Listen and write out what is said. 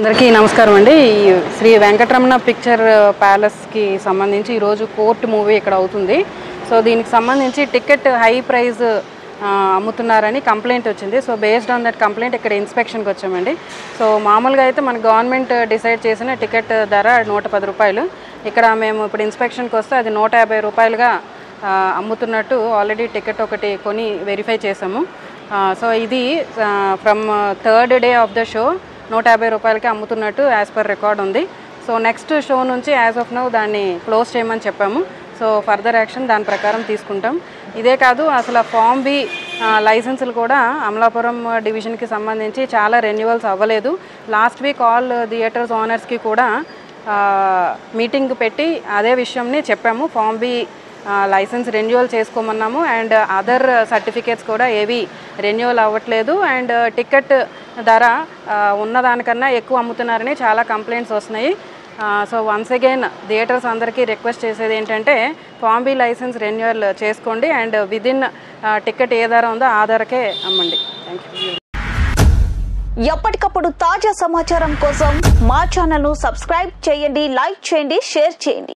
అందరికీ నమస్కారం అండి. ఈ శ్రీ వెంకటరమణ పిక్చర్ ప్యాలెస్కి సంబంధించి ఈరోజు కోర్ట్ మూవీ ఇక్కడ అవుతుంది. సో దీనికి సంబంధించి టికెట్ హై ప్రైస్ అమ్ముతున్నారని కంప్లైంట్ వచ్చింది. So based on that complaint ఇక్కడ ఇన్స్పెక్షన్కి వచ్చామండి. సో మామూలుగా అయితే మన గవర్నమెంట్ డిసైడ్ చేసిన టికెట్ ధర 110 రూపాయలు. ఇక్కడ మేము ఇప్పుడు ఇన్స్పెక్షన్కి వస్తే అది 150 రూపాయలుగా అమ్ముతున్నట్టు ఆల్రెడీ టికెట్ ఒకటి కొని వెరిఫై చేసాము. సో ఇది from third day of the show 150 రూపాయలకి అమ్ముతున్నట్టు యాజ్ పర్ రికార్డ్ ఉంది. సో నెక్స్ట్ షో నుంచి యాజ్ ఆఫ్ నౌ దాన్ని క్లోజ్ చేయమని చెప్పాము. సో ఫర్దర్ యాక్షన్ దాని ప్రకారం తీసుకుంటాం. ఇదే కాదు, అసలు ఫామ్ బి లైసెన్సులు కూడా అమలాపురం డివిజన్కి సంబంధించి చాలా రెన్యువల్స్ అవ్వలేదు. లాస్ట్ వీక్ ఆల్ థియేటర్స్ ఓనర్స్కి కూడా మీటింగ్ పెట్టి అదే విషయంని చెప్పాము. ఫామ్ బి లైసెన్స్ రెన్యువల్ చేసుకోమన్నాము. అండ్ అదర్ సర్టిఫికేట్స్ కూడా ఏవి రెన్యువల్ అవ్వట్లేదు. అండ్ టికెట్ ధర ఉన్నదానికన్నా ఎక్కువ అమ్ముతున్నారని చాలా కంప్లైంట్స్ వస్తున్నాయి. సో వన్స్ అగైన్ థియేటర్స్ అందరికీ రిక్వెస్ట్ చేసేది ఏంటంటే ఫామ్ బి లైసెన్స్ రెన్యువల్ చేసుకోండి అండ్ విదిన్ టికెట్ ఏ ధర ఉందో ఆ ధరకే అమ్మండి. Thank you. ఎప్పటికప్పుడు తాజా సమాచారం కోసం మా ఛానల్ను సబ్స్క్రైబ్ చేయండి, లైక్ చేయండి, షేర్ చేయండి.